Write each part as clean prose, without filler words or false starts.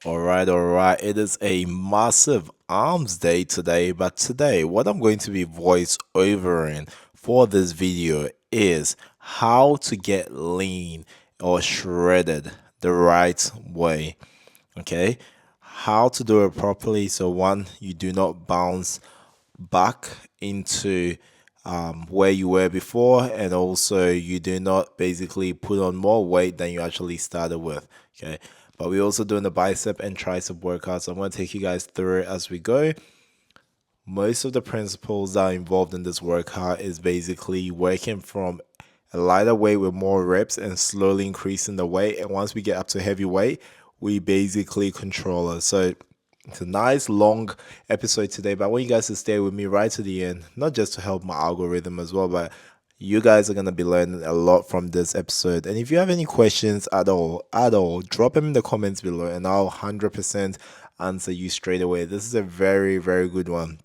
All right. It is a massive arms day today, but today, what I'm going to be voice overing for this video is how to get lean or shredded the right way. Okay, how to do it properly. So, one, you do not bounce back into where you were before, and also you do not basically put on more weight than you actually started with. Okay, but we're also doing the bicep and tricep workouts. I'm going to take you guys through it as we go. Most of the principles that are involved in this workout is basically working from a lighter weight with more reps and slowly increasing the weight. And once we get up to heavy weight, we basically control it. So it's a nice long episode today, but I want you guys to stay with me right to the end, not just to help my algorithm as well, but you guys are gonna be learning a lot from this episode. And if you have any questions at all, drop them in the comments below, and I'll 100% answer you straight away. This is a very, very good one.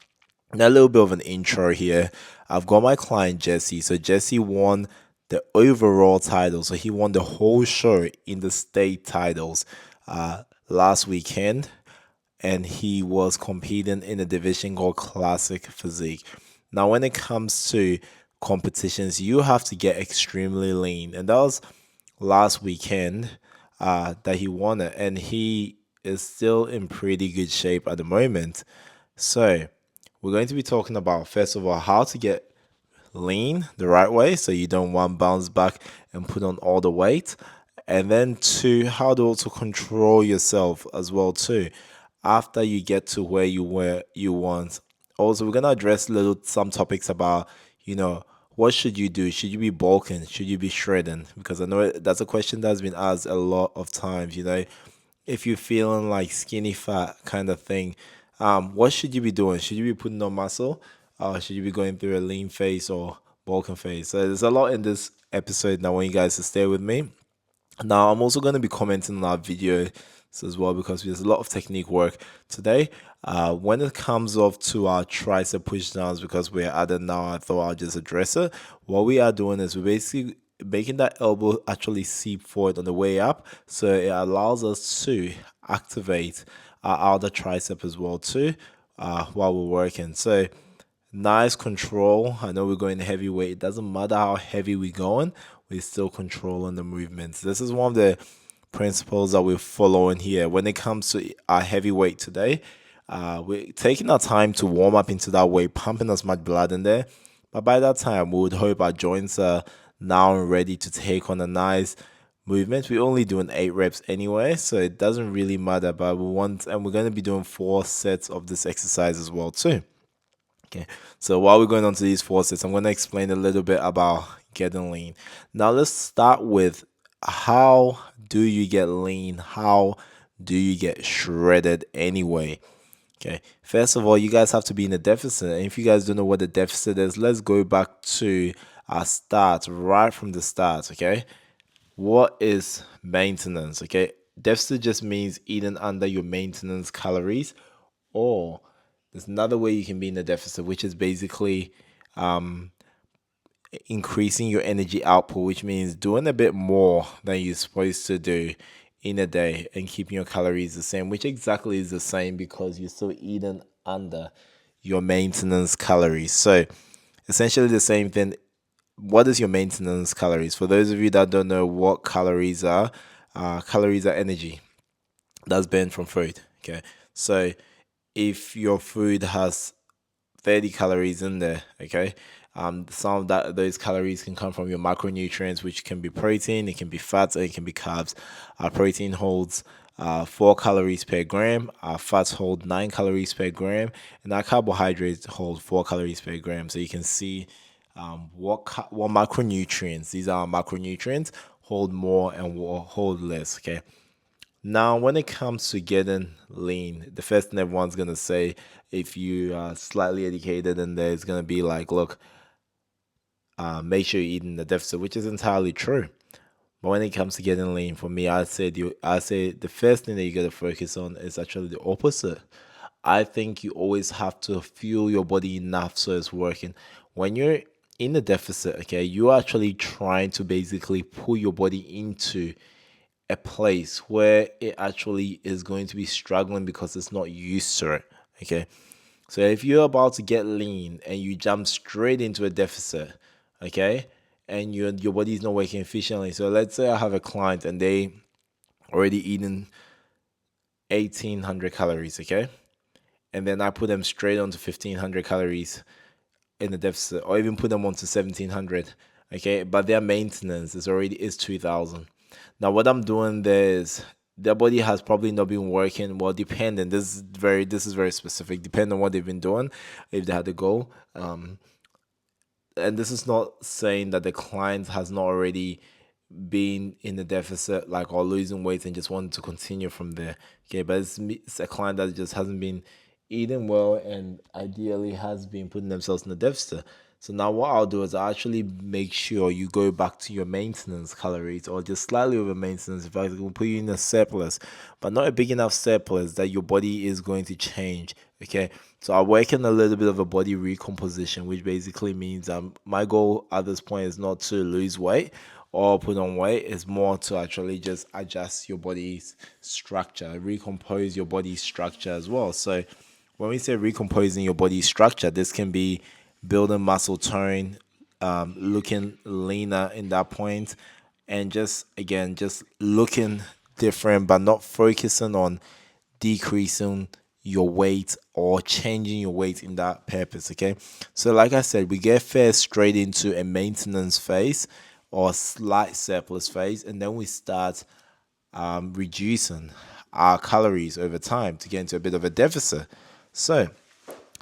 Now, a little bit of an intro here. I've got my client Jesse. So Jesse won the overall title. So he won the whole show in the state titles last weekend, and he was competing in a division called Classic Physique. Now, when it comes to competitions, you have to get extremely lean, and that was last weekend that he won it, and he is still in pretty good shape at the moment. So, we're going to be talking about, first of all, how to get lean the right way so you don't want bounce back and put on all the weight. And then two, how to also control yourself as well too after you get to where you want. Also, we're gonna address little some topics about, what should you do? Should you be bulking? Should you be shredding? Because I know that's a question that's been asked a lot of times, if you're feeling like skinny fat kind of thing, what should you be doing? Should you be putting on muscle? Should you be going through a lean phase or bulking phase? So there's a lot in this episode, and I want you guys to stay with me. Now, I'm also going to be commenting on our videos as well because there's a lot of technique work today. When it comes off to our tricep push downs, because we're at it now, I thought I'll just address it. What we are doing is we're basically making that elbow actually seep forward on the way up, so it allows us to activate our outer tricep as well too, while we're working. So nice control. I know we're going heavyweight. It doesn't matter how heavy we're going, we're still controlling the movements. This is one of the principles that we're following here. When it comes to our heavyweight today, we're taking our time to warm up into that weight, pumping as much blood in there. But by that time, we would hope our joints are now ready to take on a nice movement. We're only doing 8 reps anyway, so it doesn't really matter. But we're going to be doing 4 sets of this exercise as well too. Okay, so while we're going on to these 4 sets, I'm going to explain a little bit about getting lean. Now, let's start with how do you get lean? How do you get shredded anyway? Okay, first of all, you guys have to be in a deficit. And if you guys don't know what the deficit is, let's go back to our start, right from the start. Okay, what is maintenance? Okay, deficit just means eating under your maintenance calories, or there's another way you can be in a deficit, which is basically increasing your energy output, which means doing a bit more than you're supposed to do in a day and keeping your calories the same, which exactly is the same because you're still eating under your maintenance calories. So essentially the same thing. What is your maintenance calories? For those of you that don't know what calories are energy that's burned from food. Okay, so if your food has 30 calories in there, okay, some of those calories can come from your macronutrients, which can be protein, it can be fats, or it can be carbs. Protein holds 4 calories per gram, fats hold 9 calories per gram, and our carbohydrates hold 4 calories per gram. So you can see what macronutrients, these are macronutrients, hold more and will hold less. Okay, now, when it comes to getting lean, the first thing everyone's gonna say, if you are slightly educated in there, is gonna be like, look, make sure you're eating the deficit, which is entirely true. But when it comes to getting lean, for me, I say the first thing that you gotta focus on is actually the opposite. I think you always have to fuel your body enough so it's working. When you're in a deficit, okay, you're actually trying to basically pull your body into a place where it actually is going to be struggling because it's not used to it. Okay. So if you're about to get lean and you jump straight into a deficit, okay, and your body's not working efficiently. So let's say I have a client and they already eating 1800 calories, okay, and then I put them straight onto 1500 calories in the deficit, or even put them onto 1700, okay, but their maintenance is 2000. Now what I'm doing there is their body has probably not been working well, depending. This is very specific, depending on what they've been doing, if they had a goal. And this is not saying that the client has not already been in the deficit, like, or losing weight and just wanted to continue from there. Okay, but it's a client that just hasn't been eating well and ideally has been putting themselves in the deficit. So now what I'll do is I actually make sure you go back to your maintenance calories, or just slightly over maintenance. In fact, we'll put you in a surplus, but not a big enough surplus that your body is going to change. Okay, so I work in a little bit of a body recomposition, which basically means my goal at this point is not to lose weight or put on weight. It's more to actually just adjust your body's structure, recompose your body's structure as well. So when we say recomposing your body structure, this can be building muscle tone, looking leaner in that point, and just again, just looking different, but not focusing on decreasing your weight or changing your weight in that purpose. Okay, so like I said, we get first straight into a maintenance phase or slight surplus phase, and then we start reducing our calories over time to get into a bit of a deficit. So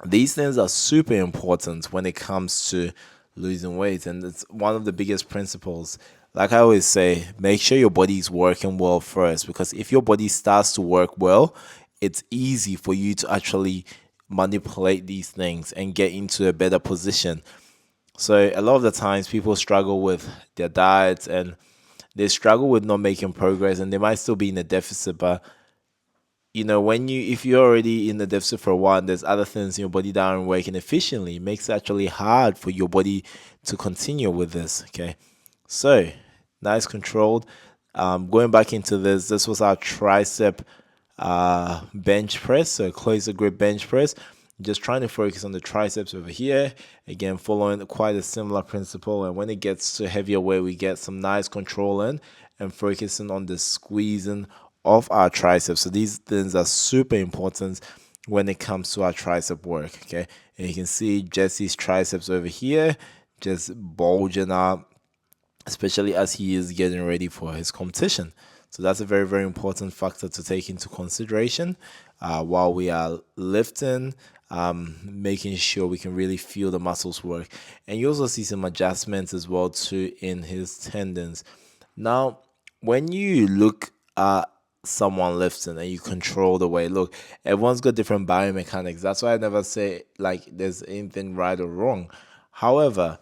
these things are super important when it comes to losing weight, and it's one of the biggest principles. Like I always say, make sure your body is working well first, because if your body starts to work well, it's easy for you to actually manipulate these things and get into a better position. So a lot of the times people struggle with their diets, and they struggle with not making progress, and they might still be in a deficit. But when if you're already in the deficit for a while and there's other things in your body that aren't working efficiently, it makes it actually hard for your body to continue with this. Okay, so nice controlled. Going back into this was our tricep bench press, so closer grip bench press. Just trying to focus on the triceps over here. Again, following quite a similar principle. And when it gets to heavier weight, we get some nice control in and focusing on the squeezing of our triceps. So these things are super important when it comes to our tricep work. Okay, and you can see Jesse's triceps over here just bulging out, especially as he is getting ready for his competition. So that's a very, very important factor to take into consideration while we are lifting, making sure we can really feel the muscles work. And you also see some adjustments as well too in his tendons. Now, when you look at someone lifting and you control the weight, look, everyone's got different biomechanics. That's why I never say like there's anything right or wrong. However,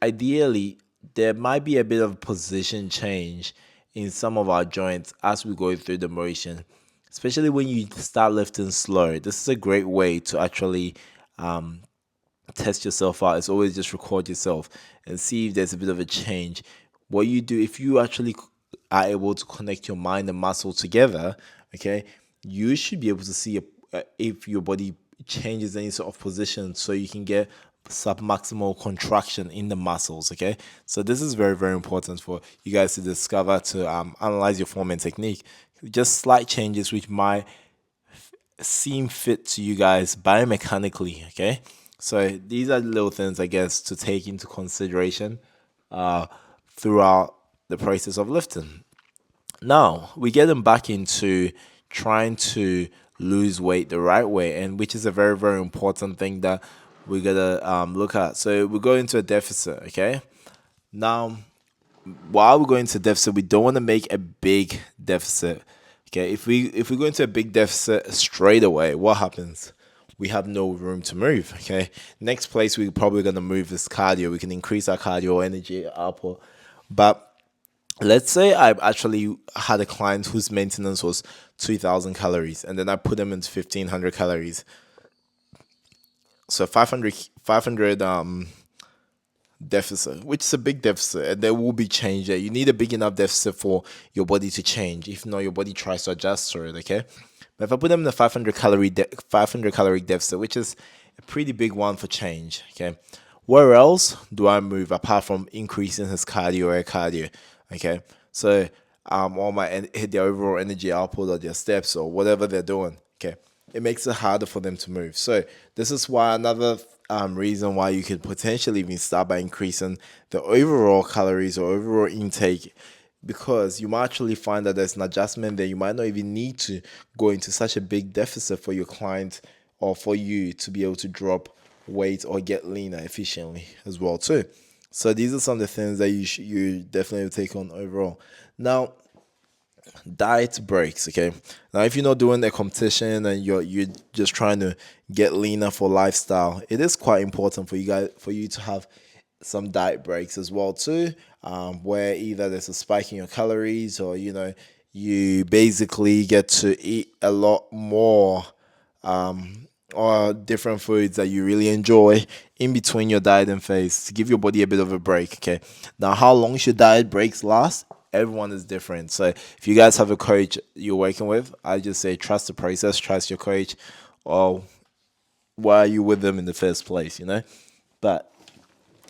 ideally, there might be a bit of position change in some of our joints as we go through the motion, especially when you start lifting slow. This is a great way to actually test yourself out. It's always just record yourself and see if there's a bit of a change. What you do, if you actually are able to connect your mind and muscle together, okay, you should be able to see if your body changes any sort of position, so you can get submaximal contraction in the muscles. Okay, so this is very, very important for you guys to discover, to analyze your form and technique. Just slight changes which might seem fit to you guys biomechanically. Okay, so these are little things, I guess, to take into consideration uh, throughout the process of lifting. Now we get them back into trying to lose weight the right way, and which is a very, very important thing that we're gonna look at. So we go into a deficit. Okay, now while we go into deficit, we don't want to make a big deficit. Okay, if we go into a big deficit straight away, what happens? We have no room to move. Okay, next place we're probably gonna move is cardio. We can increase our cardio energy output, but let's say I actually had a client whose maintenance was 2000 calories, and then I put them into 1500 calories. So 500 deficit, which is a big deficit, and there will be change there. You need a big enough deficit for your body to change. If not, your body tries to adjust to it. Okay, but if I put them in the 500 calorie deficit, which is a pretty big one for change. Okay, where else do I move apart from increasing his cardio or cardio? Okay, so all my their overall energy output or their steps or whatever they're doing. Okay, it makes it harder for them to move. So this is why another reason why you could potentially even start by increasing the overall calories or overall intake, because you might actually find that there's an adjustment there. You might not even need to go into such a big deficit for your client or for you to be able to drop weight or get leaner efficiently as well too. So these are some of the things that you definitely take on overall. Now, diet breaks. Okay, now if you're not doing a competition and you're just trying to get leaner for lifestyle, it is quite important for you to have some diet breaks as well too, where either there's a spike in your calories or you basically get to eat a lot more or different foods that you really enjoy in between your dieting phase to give your body a bit of a break. Okay, now how long should diet breaks last? Everyone is different. So if you guys have a coach you're working with, I just say trust the process, trust your coach, or why are you with them in the first place? But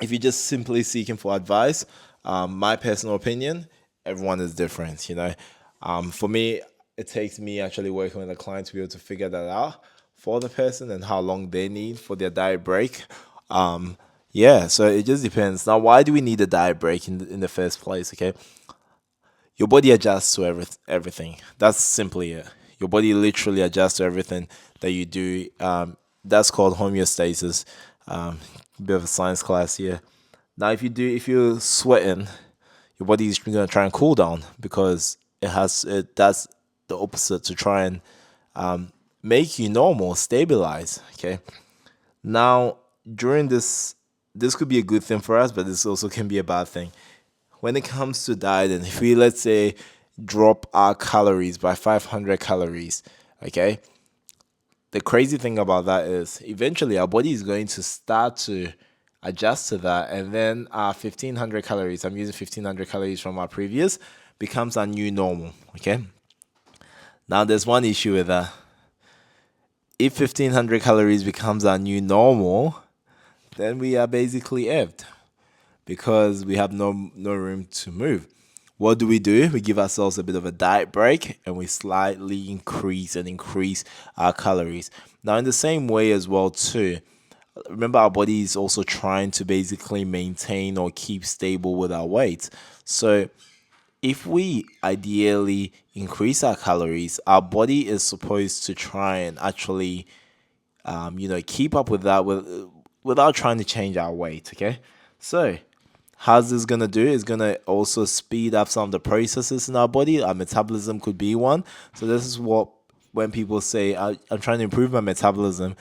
if you're just simply seeking for advice, my personal opinion, everyone is different. For me, it takes me actually working with a client to be able to figure that out for the person and how long they need for their diet break. Yeah, so it just depends. Now, why do we need a diet break in the first place? Okay, your body adjusts to everything. That's simply it. Your body literally adjusts to everything that you do. That's called homeostasis. Bit of a science class here. Now, if you're sweating, your body is gonna try and cool down because it does the opposite to try and make you normal, stabilize. Okay. Now, during this could be a good thing for us, but this also can be a bad thing when it comes to dieting. If we, let's say, drop our calories by 500 calories, okay, the crazy thing about that is eventually our body is going to start to adjust to that, and then our 1500 calories, I'm using 1500 calories from our previous, becomes our new normal. Okay, now there's one issue with that. If 1500 calories becomes our new normal, then we are basically eved because we have no room to move. What do? We give ourselves a bit of a diet break and we slightly increase our calories. Now, in the same way as well too, remember our body is also trying to basically maintain or keep stable with our weight. So if we ideally increase our calories, our body is supposed to try and actually keep up with that without trying to change our weight. Okay, so how's this gonna do? It's gonna also speed up some of the processes in our body. Our metabolism could be one. So this is what when people say I'm trying to improve my metabolism,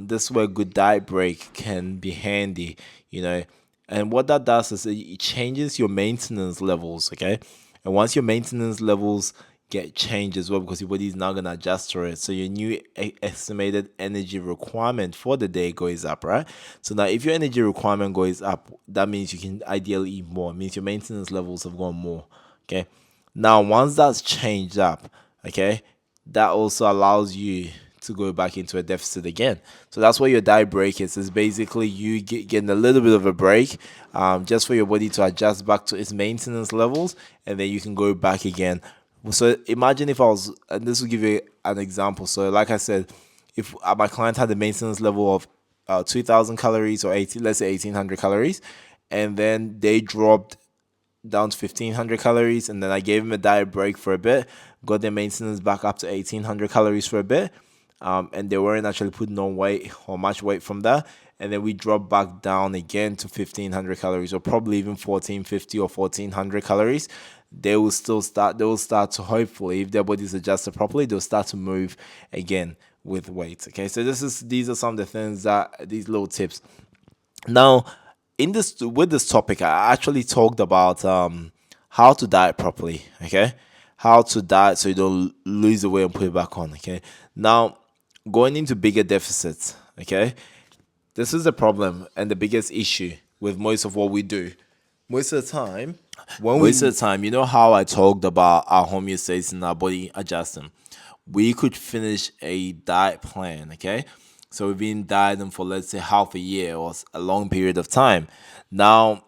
this is where good diet break can be handy. You know, and what that does is it changes your maintenance levels. Okay, and once your maintenance levels get changed as well, because your body is now gonna adjust to it, so your new estimated energy requirement for the day goes up, right? So now if your energy requirement goes up, that means you can ideally eat more. It means your maintenance levels have gone more. Okay, now once that's changed up, okay, that also allows you to go back into a deficit again. So that's what your diet break is. It's basically you getting a little bit of a break, just for your body to adjust back to its maintenance levels, and then you can go back again. So imagine if I was, and this will give you an example. So like I said, if my client had a maintenance level of 2,000 calories or 18, let's say 1,800 calories, and then they dropped down to 1,500 calories, and then I gave him a diet break for a bit, got their maintenance back up to 1,800 calories for a bit, and they weren't actually putting on weight or much weight from that, and then we dropped back down again to 1,500 calories, or probably even 1,450 or 1,400 calories. They will start to, hopefully, if their body's adjusted properly, they'll start to move again with weight. Okay, so these are some of the things, that these little tips. Now, in this with this topic, I actually talked about how to diet properly. Okay, how to diet so you don't lose the weight and put it back on. Okay, now going into bigger deficits. Okay, this is the problem and the biggest issue with most of what we do. Most of the time, you know how I talked about our homeostasis and our body adjusting. We could finish a diet plan, okay? So we've been dieting for, let's say, half a year or a long period of time. Now,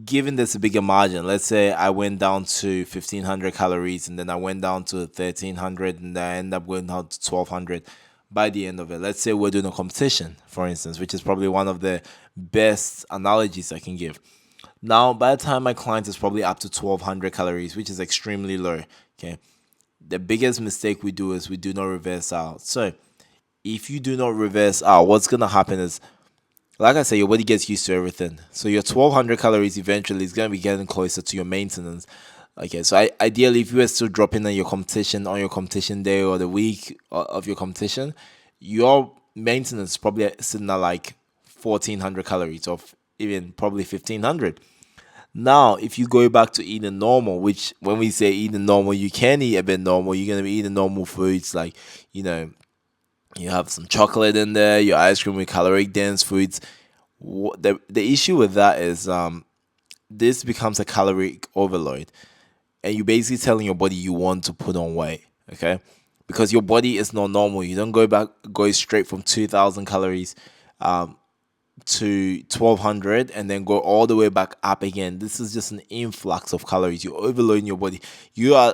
given this a bigger margin, let's say I went down to 1,500 calories and then I went down to 1,300 and I end up going down to 1,200 by the end of it. Let's say we're doing a competition, for instance, which is probably one of the best analogies I can give. Now, by the time my client is probably up to 1,200 calories, which is extremely low, okay? The biggest mistake we do is we do not reverse out. So, if you do not reverse out, what's gonna happen is, like I said, your body gets used to everything. So your 1,200 calories eventually is gonna be getting closer to your maintenance. Okay, so ideally, if you were still dropping on your competition day or the week of your competition, your maintenance is probably sitting at like 1,400 calories or even probably 1,500. Now, if you go back to eating normal, which when we say eating normal, you can eat a bit normal. You're gonna be eating normal foods like, you know, you have some chocolate in there, your ice cream with caloric dense foods. The issue with that is this becomes a caloric overload, and you're basically telling your body you want to put on weight, okay? Because your body is not normal. You don't go straight from 2,000 calories to 1,200 and then go all the way back up again. This is just an influx of calories. You're overloading your body. You're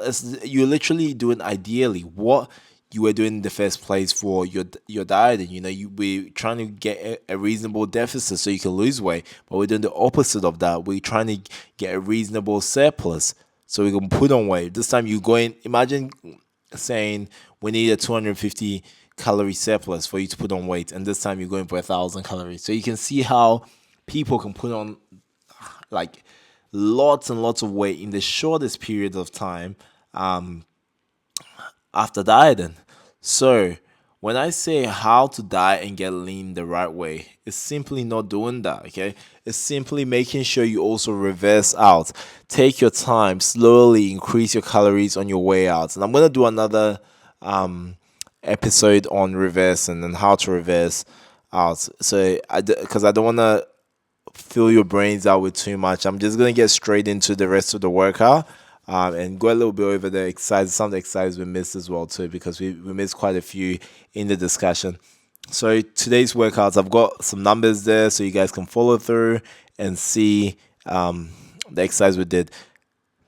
literally doing ideally what you were doing in the first place for your diet. And we're trying to get a reasonable deficit so you can lose weight, but we're doing the opposite of that. We're trying to get a reasonable surplus so we can put on weight. This time you go in, imagine saying we need a 250 calorie surplus for you to put on weight, and this time you're going for 1,000 calories. So you can see how people can put on like lots and lots of weight in the shortest period of time after dieting. So when I say how to diet and get lean the right way, it's simply not doing that, okay? It's simply making sure you also reverse out. Take your time, slowly increase your calories on your way out. And I'm gonna do another episode on reversing and how to reverse out. So because I don't wanna fill your brains out with too much. I'm just gonna get straight into the rest of the workout. And go a little bit over the exercises, some of the exercises we missed as well too, because we missed quite a few in the discussion. So today's workouts, I've got some numbers there so you guys can follow through and see the exercise we did.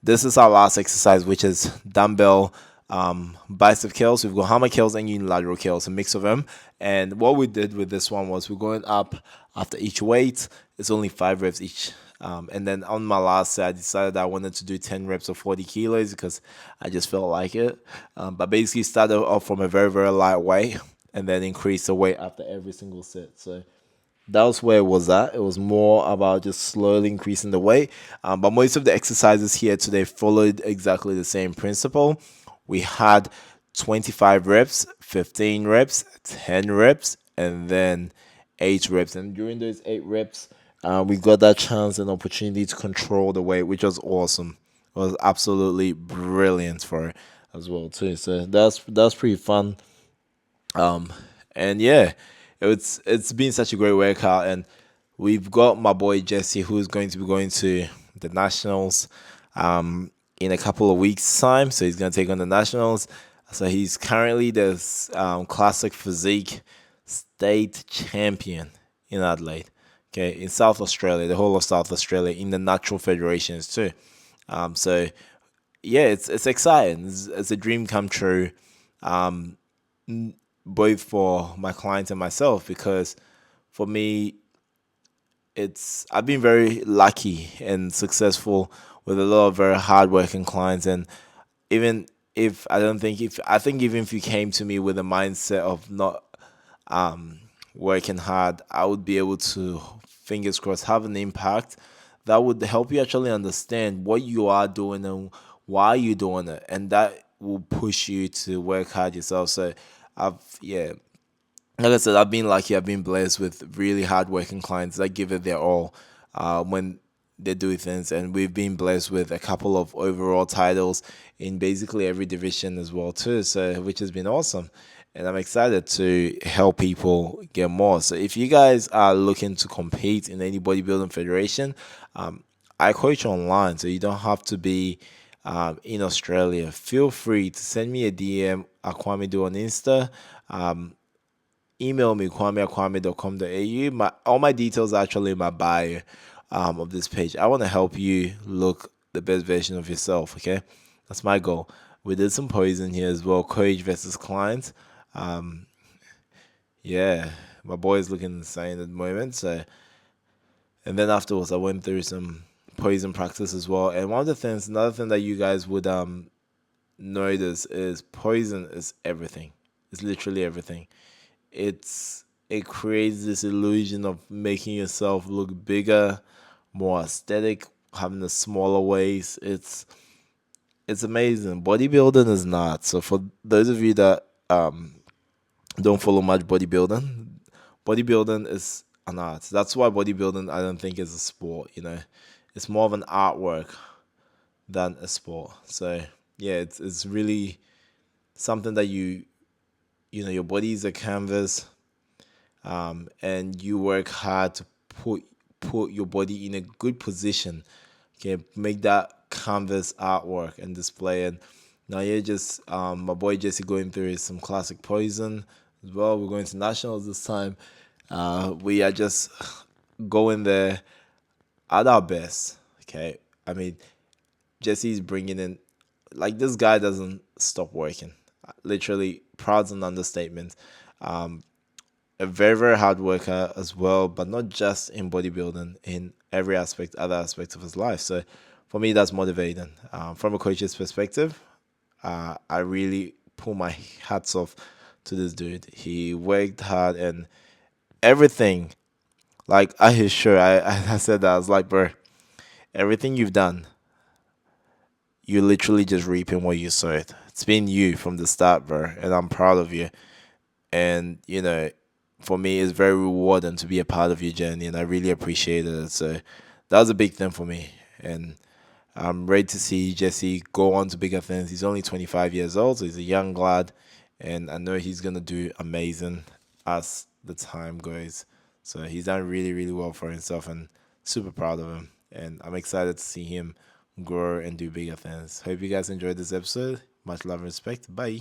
This is our last exercise, which is dumbbell bicep curls. We've got hammer curls and unilateral curls, a mix of them. And what we did with this one was we're going up after each weight. It's only 5 reps each. And then on my last set, I decided I wanted to do 10 reps of 40 kilos because I just felt like it. But basically started off from a very, very light weight and then increased the weight after every single set. So that was where it was at. It was more about just slowly increasing the weight. But most of the exercises here today followed exactly the same principle. We had 25 reps, 15 reps, 10 reps, and then 8 reps. And during those 8 reps, we got that chance and opportunity to control the weight, which was awesome. It was absolutely brilliant for it as well too. So that's pretty fun. And yeah, it's been such a great workout, and we've got my boy Jesse who's going to be going to the nationals in a couple of weeks' time. So he's going to take on the nationals. So he's currently the classic physique state champion in Adelaide. Okay, in South Australia, the whole of South Australia, in the natural federations too. So yeah, it's exciting. It's a dream come true. Both for my clients and myself, because for me I've been very lucky and successful with a lot of very hardworking clients. And even if I don't think if I think even if you came to me with a mindset of not working hard, I would be able to, fingers crossed, have an impact that would help you actually understand what you are doing and why you're doing it, and that will push you to work hard yourself. So yeah, like I said, I've been lucky. I've been blessed with really hardworking clients that give it their all when they do things, and we've been blessed with a couple of overall titles in basically every division as well too. So which has been awesome. and I'm excited to help people get more. So if you guys are looking to compete in any bodybuilding federation, I coach online, so you don't have to be in Australia. Feel free to send me a DM at Kwame Duah on Insta. Um, Email me kwame@kwame.com.au. All my details are actually in my bio of this page. I want to help you look the best version of yourself. Okay, that's my goal. We did some poison here as well, coach versus client. Um, yeah, my boy is looking insane at the moment. So, and then afterwards, I went through some poison practice as well. And one of the things, another thing that you guys would notice is poison is everything. It's literally everything. It creates this illusion of making yourself look bigger, more aesthetic, having a smaller waist. It's amazing. Bodybuilding is not. So for those of you that don't follow much bodybuilding, bodybuilding is an art. That's why bodybuilding I don't think is a sport, It's more of an artwork than a sport. So yeah, it's really something that your body is a canvas, and you work hard to put your body in a good position. Okay, make that canvas artwork and display it. Now you're just my boy Jesse going through some classic poison as well. We're going to nationals this time. We are just going there at our best. Okay, I mean Jesse's bringing in, like, this guy doesn't stop working. Literally, proud's an understatement. A very very hard worker as well, but not just in bodybuilding, in every aspect, other aspects of his life. So for me, that's motivating. From a coach's perspective, I really pull my hats off to this dude. He worked hard and everything. Like I his sure I said that, I was like, bro, everything you've done, you're literally just reaping what you sowed. It's been you from the start, bro, and I'm proud of you. And for me, it's very rewarding to be a part of your journey, and I really appreciate it. So that was a big thing for me, and I'm ready to see Jesse go on to bigger things. He's only 25 years old, so he's a young lad, and I know he's gonna do amazing as the time goes. So he's done really, really well for himself, and super proud of him. And I'm excited to see him grow and do bigger things. Hope you guys enjoyed this episode. Much love and respect. Bye.